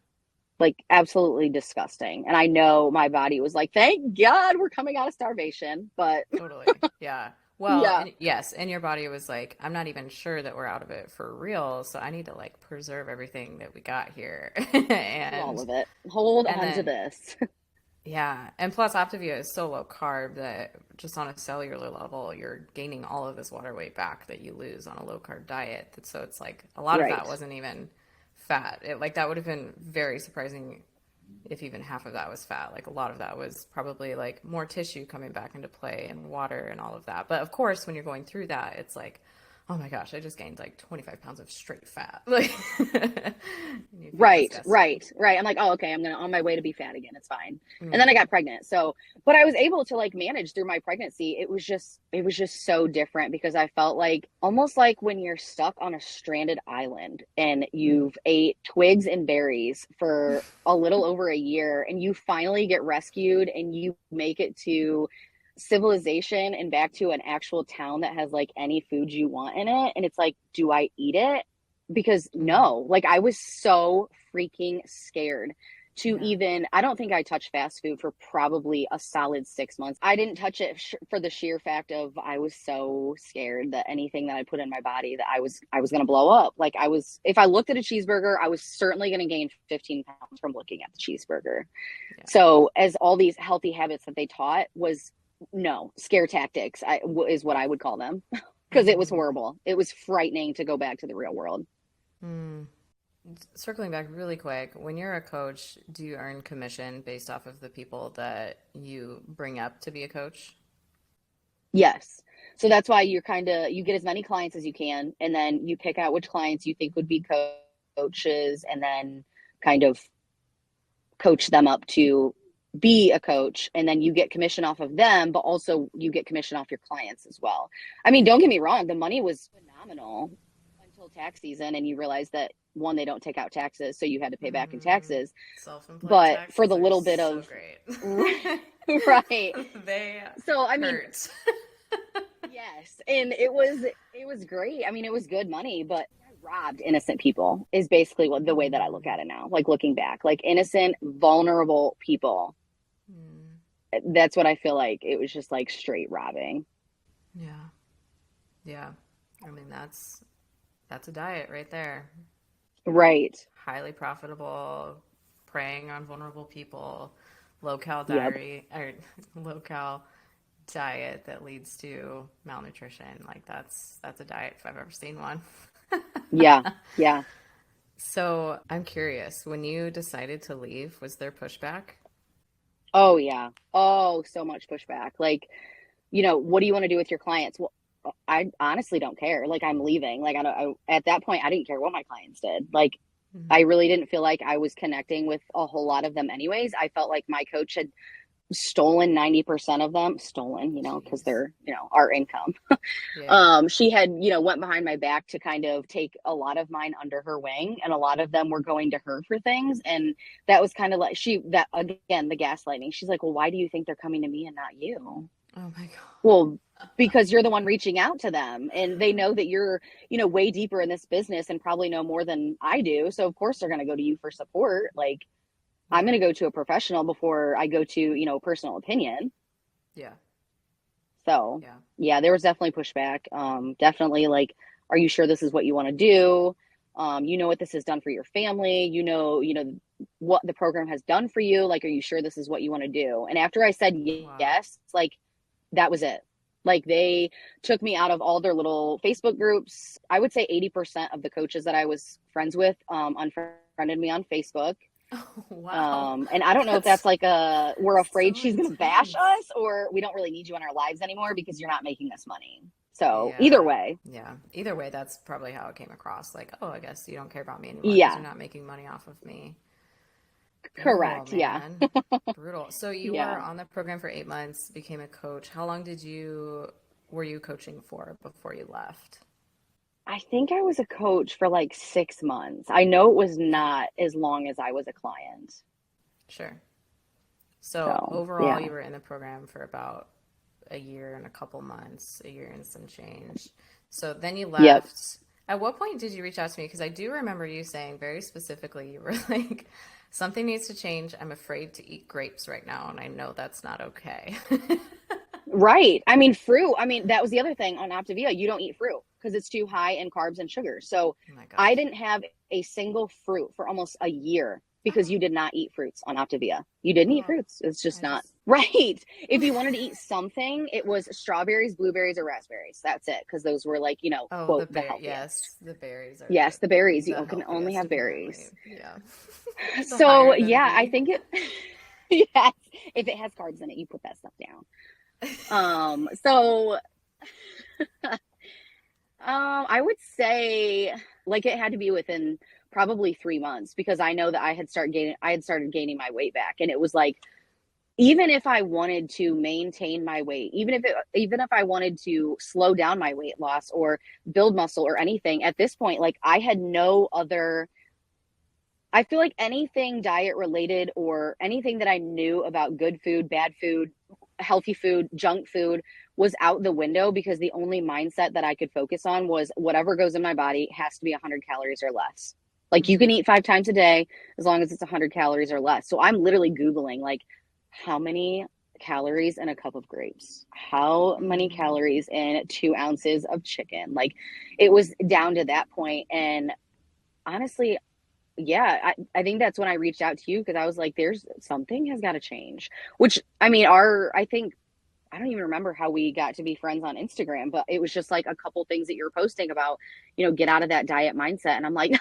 Speaker 2: Like absolutely disgusting. And I know my body was like, thank God we're coming out of starvation. But
Speaker 1: Totally. Yeah. Well,
Speaker 2: yeah,
Speaker 1: and yes, and your body was like, I'm not even sure that we're out of it for real, so I need to like preserve everything that we got here.
Speaker 2: hold all
Speaker 1: and
Speaker 2: of it. Hold
Speaker 1: and
Speaker 2: on to
Speaker 1: then
Speaker 2: this.
Speaker 1: yeah, and plus Optavia is so low carb that just on a cellular level, you're gaining all of this water weight back that you lose on a low carb diet. So it's like a lot of
Speaker 2: Right.
Speaker 1: that wasn't even fat. It like that would have been very surprising if even half of that was fat. Like a lot of that was probably like more tissue coming back into play and water and all of that. But of course, when you're going through that, it's like, oh my gosh, I just gained like 25 pounds of straight fat. Like, you feel
Speaker 2: Right,
Speaker 1: disgusting.
Speaker 2: right, right. I'm like, oh, okay, I'm gonna on my way to be fat again. It's fine. And then I
Speaker 1: Mm,
Speaker 2: got pregnant. So, but I was able to like manage through my pregnancy. It was just so different because I felt like almost like when you're stuck on a stranded island and
Speaker 1: mm,
Speaker 2: you've ate twigs and berries for a little over a year and you finally get rescued and you make it to civilization and back to an actual town that has like any food you want in it. And it's like, do I eat it? Because
Speaker 1: mm.
Speaker 2: no, like I was so freaking scared to
Speaker 1: Yeah.
Speaker 2: even, I don't think I touched fast food for probably a solid 6 months. I didn't touch it for the sheer fact of I was so scared that anything that I put in my body that I was going to blow up. Like I was, if I looked at a cheeseburger, I was certainly going to gain 15 pounds from looking at the cheeseburger.
Speaker 1: Yeah.
Speaker 2: So as all these healthy habits that they taught was no scare tactics is what I would call them because it was
Speaker 1: Mm,
Speaker 2: horrible. It was frightening to go back to the real world.
Speaker 1: mm. Circling back really quick, when you're a coach, do you earn commission based off of the people that you bring up to be a coach?
Speaker 2: Yes. So that's why you're kind of you get as many clients as you can, and then you pick out which clients you think would be coaches, and then kind of coach them up to be a coach, and then you get commission off of them, but also you get commission off your clients as well. I mean, don't get me wrong, the money was phenomenal until tax season, and you realize that one, they don't take out taxes, so you had to pay back in
Speaker 1: Mm,
Speaker 2: taxes.
Speaker 1: self-employed
Speaker 2: But for
Speaker 1: taxes
Speaker 2: the
Speaker 1: are
Speaker 2: little bit
Speaker 1: so
Speaker 2: of
Speaker 1: great.
Speaker 2: right,
Speaker 1: They
Speaker 2: so I mean,
Speaker 1: hurt.
Speaker 2: yes, and it was great. I mean, it was good money, but I robbed innocent people is basically what the way that I look
Speaker 1: Mm,
Speaker 2: at it now. Like looking back, like innocent, vulnerable people.
Speaker 1: mm,
Speaker 2: That's what I feel like. It was just like straight robbing.
Speaker 1: yeah. Yeah. I mean, that's a diet right there.
Speaker 2: Right.
Speaker 1: Highly profitable, preying on vulnerable people, low cal
Speaker 2: Yep.
Speaker 1: diary or low cal diet that leads to malnutrition. Like that's a diet if I've ever seen one.
Speaker 2: Yeah. Yeah.
Speaker 1: So I'm curious, when you decided to leave, was there pushback?
Speaker 2: Oh yeah. Oh, so much pushback. Like, what do you want to do with your clients? Well, I honestly don't care. Like I'm leaving. Like at that point I didn't care what my clients did. Like I
Speaker 1: Mm,
Speaker 2: really didn't feel like I was connecting with a whole lot of them anyways. I felt like my coach had stolen 90% of them, stolen, because
Speaker 1: jeez.
Speaker 2: they're, our income.
Speaker 1: Yeah.
Speaker 2: She had, went behind my back to kind of take a lot of mine under her wing, and a lot of them were going to her for things. And that was kind of like that again, the gaslighting. She's like, well, why do you think they're coming to me and not you?
Speaker 1: Oh my
Speaker 2: Well, because you're the one reaching out to them and they know that you're, way deeper in this business and probably know more than I do. So of course they're going to go to you for support. Like I'm
Speaker 1: God.
Speaker 2: going to go to a professional before I go to, personal opinion.
Speaker 1: Yeah.
Speaker 2: So
Speaker 1: Yeah.
Speaker 2: yeah, there was definitely pushback. Definitely like, are you sure this is what you want to do? What this has done for your family. What the program has done for you. Like, are you sure this is what you want to do? And after I said
Speaker 1: Yeah. Wow.
Speaker 2: yes, like that was it. Like they took me out of all their little Facebook groups. I would say 80% of the coaches that I was friends with unfriended me on Facebook.
Speaker 1: Oh, wow.
Speaker 2: And I don't know if
Speaker 1: That's
Speaker 2: that's like we're afraid
Speaker 1: so
Speaker 2: she's going to bash
Speaker 1: intense.
Speaker 2: us, or we don't really need you in our lives anymore because you're not making us money. So either
Speaker 1: Yeah.
Speaker 2: way,
Speaker 1: Yeah. Either way, that's probably how it came across. Like, oh, I guess you don't care about me anymore because
Speaker 2: yeah,
Speaker 1: you're not making money off of me. Brutal,
Speaker 2: correct. Yeah.
Speaker 1: man. Brutal. So you were
Speaker 2: Yeah.
Speaker 1: on the program for 8 months, became a coach. How long were you coaching for before you left?
Speaker 2: I think I was a coach for like 6 months. I know it was
Speaker 1: Okay.
Speaker 2: not as long as I was a client.
Speaker 1: Sure. So
Speaker 2: So
Speaker 1: overall,
Speaker 2: yeah.
Speaker 1: you were in the program for about a year and a couple months, a year and some change. So then you
Speaker 2: Yep.
Speaker 1: left. At what point did you reach out to me? Because I do remember you saying very specifically, you were like, something needs to change. I'm afraid to eat grapes right now, and I know that's not okay.
Speaker 2: Right. I mean, fruit. I mean, that was the other thing on Optavia. You don't eat fruit because it's too high in carbs and sugars. So
Speaker 1: Oh my
Speaker 2: I
Speaker 1: gosh.
Speaker 2: didn't have a single fruit for almost a year because you did not eat fruits on Optavia. You didn't eat
Speaker 1: Oh,
Speaker 2: fruits. It's just
Speaker 1: I
Speaker 2: not
Speaker 1: just
Speaker 2: right. If you wanted to eat something, it was strawberries, blueberries, or raspberries. That's it. Because those were like,
Speaker 1: oh,
Speaker 2: quote, the healthiest.
Speaker 1: yes, the berries are
Speaker 2: Yes, the berries.
Speaker 1: the
Speaker 2: You can only
Speaker 1: healthiest
Speaker 2: have
Speaker 1: apparently.
Speaker 2: berries.
Speaker 1: Yeah. The
Speaker 2: So
Speaker 1: higher than
Speaker 2: yeah, I
Speaker 1: B.
Speaker 2: think it yes, if it has carbs in it, you put that stuff down. So I would say like it had to be within probably 3 months because I know that I had started gaining my weight back. And it was like, even if I wanted to maintain my weight, even if I wanted to slow down my weight loss or build muscle or anything, at this point, like I had no other, I feel like anything diet related or anything that I knew about good food, bad food, healthy food, junk food was out the window because the only mindset that I could focus on was whatever goes in my body has to be 100 calories or less. Like you can eat 5 times a day as long as it's 100 calories or less. So I'm literally Googling like how many calories in a cup of grapes, how many
Speaker 1: Mm-hmm.
Speaker 2: calories in 2 ounces of chicken. Like it was down to that point. And honestly, yeah, I think that's when I reached out to you because I was like, there's something has got to change. Which I mean, I think I don't even remember how we got to be friends on Instagram, but it was just like a couple things that you were posting about, get out of that diet mindset. And I'm like,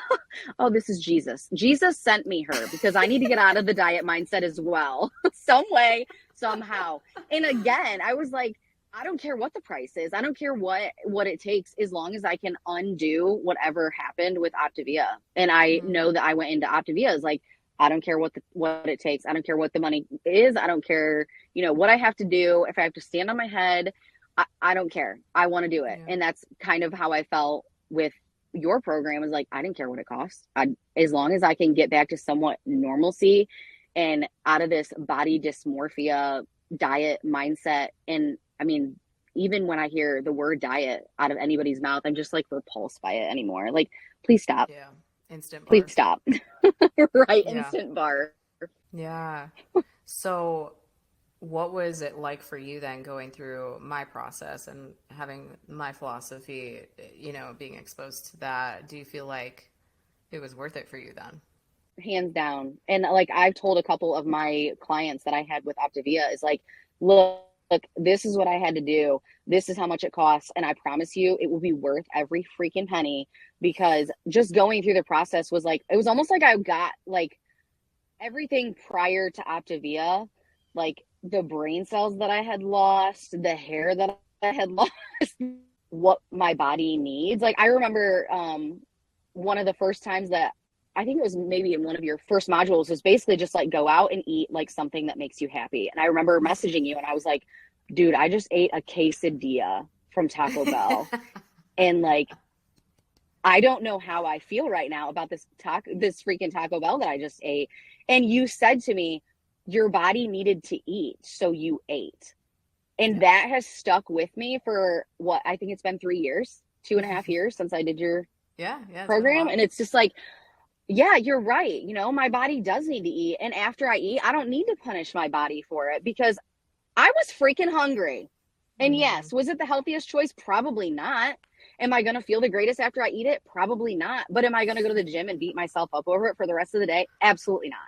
Speaker 2: oh, this is Jesus. Jesus sent me her because I need to get out of the diet mindset as well, some way, somehow. And again, I was like, I don't care what the price is. I don't care what it takes as long as I can undo whatever happened with Optavia. And I know that I went into Optavia as like, I don't care what it takes. I don't care what the money is. I don't care, what I have to do. If I have to stand on my head, I don't care. I want to do it.
Speaker 1: Yeah.
Speaker 2: And that's kind of how I felt with your program is like, I didn't care what it costs. As long as I can get back to somewhat normalcy and out of this body dysmorphia diet mindset. And I mean, even when I hear the word diet out of anybody's mouth, I'm just like repulsed by it anymore. Like, please stop.
Speaker 1: Yeah. Instant
Speaker 2: Please
Speaker 1: barf.
Speaker 2: stop. Right.
Speaker 1: Yeah.
Speaker 2: Instant bar.
Speaker 1: Yeah. So, what was it like for you then going through my process and having my philosophy, being exposed to that? Do you feel like it was worth it for you then?
Speaker 2: Hands down. And like I've told a couple of my clients that I had with Optavia is like, look, this is what I had to do. This is how much it costs. And I promise you it will be worth every freaking penny because just going through the process was like, it was almost like I got like everything prior to Optavia, like the brain cells that I had lost, the hair that I had lost, what my body needs. Like I remember one of the first times that I think it was maybe in one of your first modules was basically just like go out and eat like something that makes you happy. And I remember messaging you and I was like, dude, I just ate a quesadilla from Taco Bell. And like, I don't know how I feel right now about this freaking Taco Bell that I just ate. And you said to me, your body needed to eat, so you ate. And
Speaker 1: Yeah.
Speaker 2: that has stuck with me for what I think it's been 3 years, 2.5 years since I did your
Speaker 1: Yeah, it's been a
Speaker 2: program.
Speaker 1: while.
Speaker 2: And it's just like, yeah, you're right. My body does need to eat. And after I eat, I don't need to punish my body for it because I was freaking hungry. And
Speaker 1: Mm-hmm.
Speaker 2: yes, was it the healthiest choice? Probably not. Am I going to feel the greatest after I eat it? Probably not. But am I going to go to the gym and beat myself up over it for the rest of the day? Absolutely not.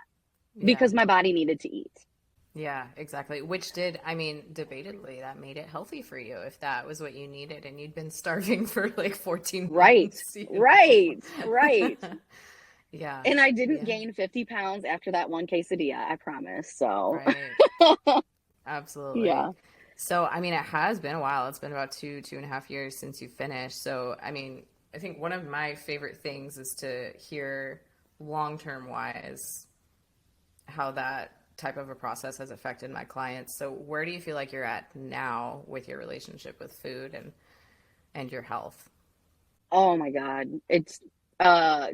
Speaker 1: Yeah.
Speaker 2: Because my body needed to eat.
Speaker 1: Yeah, exactly. Which debatedly, that made it healthy for you if that was what you needed and you'd been starving for like 14
Speaker 2: Right.
Speaker 1: months.
Speaker 2: Right. Right.
Speaker 1: Yeah.
Speaker 2: And I didn't
Speaker 1: Yeah.
Speaker 2: gain 50 pounds after that one quesadilla, I promise. So,
Speaker 1: Right. Absolutely.
Speaker 2: yeah.
Speaker 1: So, I mean, it has been a while. It's been about 2.5 years since you finished. So, I mean, I think one of my favorite things is to hear long-term wise how that type of a process has affected my clients. So, where do you feel like you're at now with your relationship with food and your health?
Speaker 2: Oh my God. It's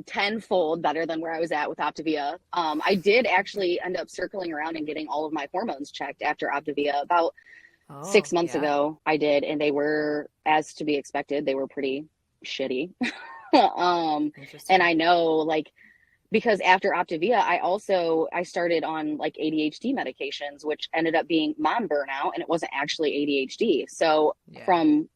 Speaker 2: tenfold better than where I was at with Optavia. I did actually end up circling around and getting all of my hormones checked after Optavia about
Speaker 1: Oh,
Speaker 2: 6 months
Speaker 1: yeah.
Speaker 2: ago. I did, and they were, as to be expected, they were pretty shitty. um, and
Speaker 1: Interesting.
Speaker 2: I know like because after Optavia, I started on like ADHD medications, which ended up being mom burnout, and it wasn't actually ADHD. So
Speaker 1: Yeah.
Speaker 2: from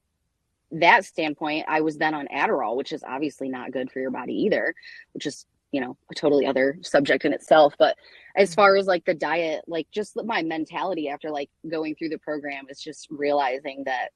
Speaker 2: that standpoint, I was then on Adderall, which is obviously not good for your body either, which is a totally other subject in itself. But as far as like the diet, like just my mentality after like going through the program is just realizing that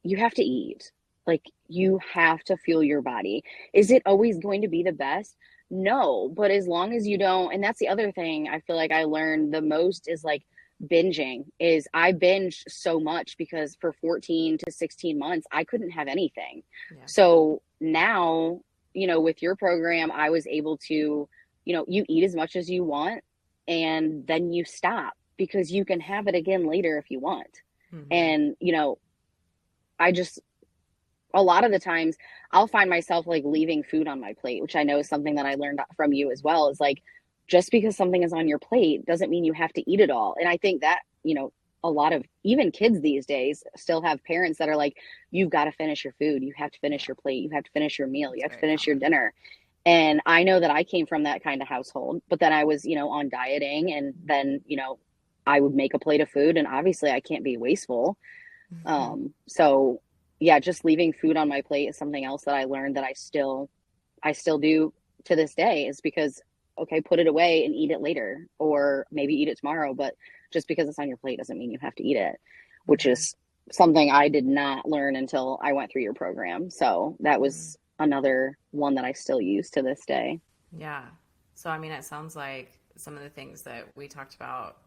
Speaker 2: you have to eat. Like you have to fuel your body. Is it always going to be the best? No, but as long as you don't, and that's the other thing I feel like I learned the most is like binging. Is I binged so much because for 14 to 16 months I couldn't have anything.
Speaker 1: Yeah.
Speaker 2: So now, with your program, I was able to, you eat as much as you want and then you stop because you can have it again later if you want.
Speaker 1: Mm-hmm.
Speaker 2: And, I just, a lot of the times I'll find myself like leaving food on my plate, which I know is something that I learned from you as well, is like just because something is on your plate doesn't mean you have to eat it all. And I think that, a lot of even kids these days still have parents that are like, you've got to finish your food. You have to finish
Speaker 1: Yeah.
Speaker 2: your plate. You have to finish your meal. You
Speaker 1: It's
Speaker 2: have to
Speaker 1: very
Speaker 2: finish your
Speaker 1: common.
Speaker 2: dinner. And I know that I came from that kind of household, but then I was, on dieting and then, I would make a plate of food and obviously I can't be wasteful.
Speaker 1: Mm-hmm.
Speaker 2: So yeah, just leaving food on my plate is something else that I learned that I still do to this day is because okay, put it away and eat it later or maybe eat it tomorrow, but just because it's on your plate doesn't mean you have to eat it, which
Speaker 1: Mm-hmm.
Speaker 2: is something I did not learn until I went through your program. So that
Speaker 1: Mm-hmm.
Speaker 2: was another one that I still use to this day.
Speaker 1: Yeah. So, I mean, it sounds like some of the things that we talked about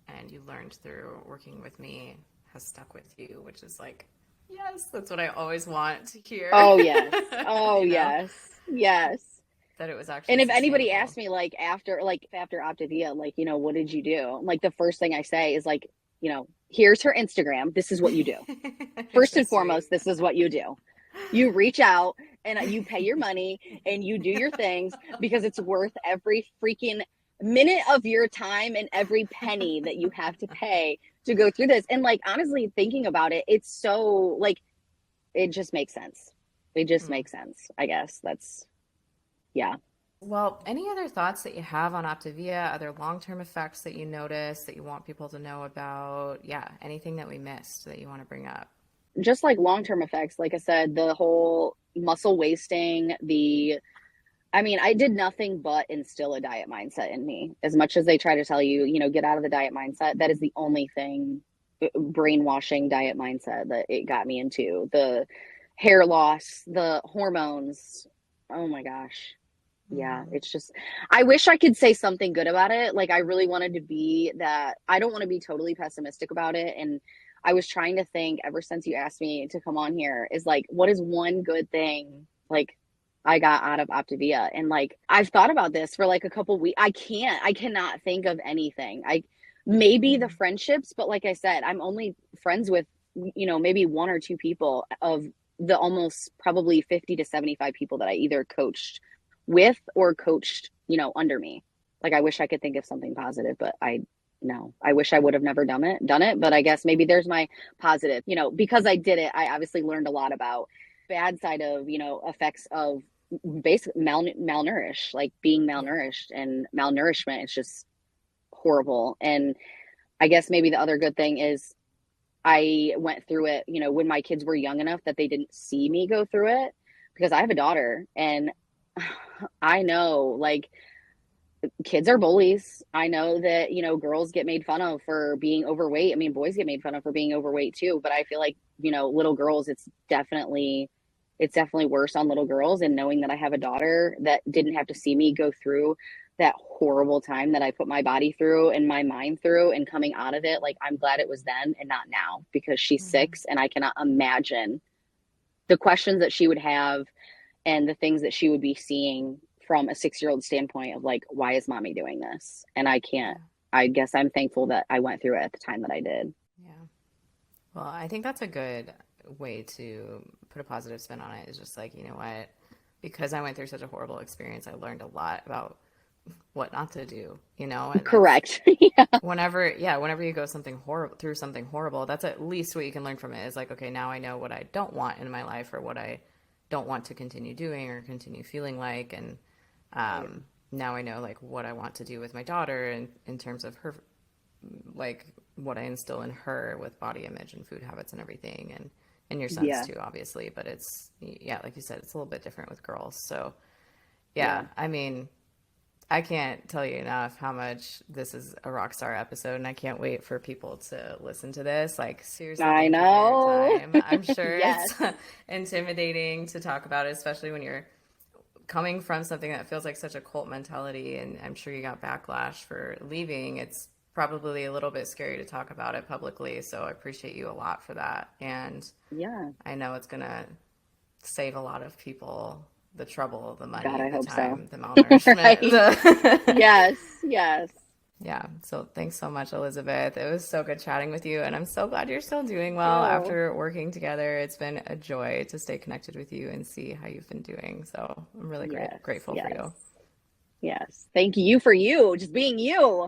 Speaker 1: and you learned through working with me has stuck with you, which is like, yes, that's what I always want to hear.
Speaker 2: Oh yes. Oh
Speaker 1: You know,
Speaker 2: yes. Yes.
Speaker 1: that it was
Speaker 2: And
Speaker 1: actually
Speaker 2: if anybody
Speaker 1: sustainable.
Speaker 2: asks me like after Optavia, like, what did you do? Like the first thing I say is like, here's her Instagram. This is what you do.
Speaker 1: You're
Speaker 2: First
Speaker 1: so
Speaker 2: and foremost,
Speaker 1: sweet.
Speaker 2: this is what you do. You reach out and you pay your money and you do your things because it's worth every freaking minute of your time and every penny that you have to pay to go through this. And like honestly thinking about it, it's so like it just makes sense. It just
Speaker 1: Hmm.
Speaker 2: makes sense. I guess that's yeah.
Speaker 1: Well, any other thoughts that you have on Optavia, other long-term effects that you notice that you want people to know about? Yeah, anything that we missed that you want to bring up?
Speaker 2: Just like long-term effects, like I said, the whole muscle wasting, I mean, I did nothing but instill a diet mindset in me. As much as they try to tell you, get out of the diet mindset, that is the only thing, brainwashing diet mindset that it got me into. The hair loss, the hormones. Oh my gosh. Yeah,
Speaker 1: Mm-hmm.
Speaker 2: it's just, I wish I could say something good about it. Like, I really wanted to be that, I don't want to be totally pessimistic about it. And I was trying to think ever since you asked me to come on here is like, what is one good thing like I got out of Optavia? And like, I've thought about this for like a couple weeks. I cannot think of anything. Maybe the
Speaker 1: Mm-hmm.
Speaker 2: friendships, but like I said, I'm only friends with, maybe one or two people of the almost probably 50 to 75 people that I either coached with or coached, under me. Like I wish I could think of something positive, but I no. I wish I would have never done it, but I guess maybe there's my positive. Because I did it, I obviously learned a lot about bad side of, effects of basic malnourished, like being
Speaker 1: Yeah.
Speaker 2: malnourished and malnourishment is just horrible. And I guess maybe the other good thing is I went through it, when my kids were young enough that they didn't see me go through it because I have a daughter and I know like kids are bullies. I know that, girls get made fun of for being overweight. I mean, boys get made fun of for being overweight too, but I feel like, little girls, it's definitely worse on little girls. And knowing that I have a daughter that didn't have to see me go through that horrible time that I put my body through and my mind through and coming out of it, like I'm glad it was then and not now because she's
Speaker 1: Mm-hmm.
Speaker 2: 6 and I cannot imagine the questions that she would have and the things that she would be seeing from a 6-year-old standpoint of like, why is mommy doing this? And I can't,
Speaker 1: Yeah.
Speaker 2: I guess I'm thankful that I went through it at the time that I did.
Speaker 1: Yeah. Well, I think that's a good way to put a positive spin on it. Is just like, you know what? Because I went through such a horrible experience, I learned a lot about what not to do, and that's
Speaker 2: Correct. Yeah.
Speaker 1: whenever you go something horrible through something horrible, that's at least what you can learn from it is like, okay, now I know what I don't want in my life or what I don't want to continue doing or continue feeling like. And
Speaker 2: Right.
Speaker 1: now I know like what I want to do with my daughter and in terms of her, like what I instill in her with body image and food habits and everything. And your sons
Speaker 2: Yeah.
Speaker 1: too, obviously, but it's, yeah, like you said, it's a little bit different with girls. So
Speaker 2: Yeah.
Speaker 1: yeah, I mean, I can't tell you enough how much this is a rock star episode, and I can't wait for people to listen to this. Like, seriously,
Speaker 2: I
Speaker 1: thank you for your
Speaker 2: know.
Speaker 1: time. I'm sure
Speaker 2: Yes.
Speaker 1: it's intimidating to talk about it, especially when you're coming from something that feels like such a cult mentality, and I'm sure you got backlash for leaving. It's probably a little bit scary to talk about it publicly, so I appreciate you a lot for that. And
Speaker 2: Yeah.
Speaker 1: I know it's going to save a lot of people the trouble, the
Speaker 2: God,
Speaker 1: money,
Speaker 2: I
Speaker 1: the
Speaker 2: hope so.
Speaker 1: time, the malnourishment.
Speaker 2: Right. Yes. Yes.
Speaker 1: Yeah. So thanks so much, Elizabeth. It was so good chatting with you. And I'm so glad you're still doing well
Speaker 2: Oh,
Speaker 1: after working together. It's been a joy to stay connected with you and see how you've been doing. So I'm really
Speaker 2: yes.
Speaker 1: grateful for
Speaker 2: Yes.
Speaker 1: you.
Speaker 2: Yes. Thank you for you, just being you.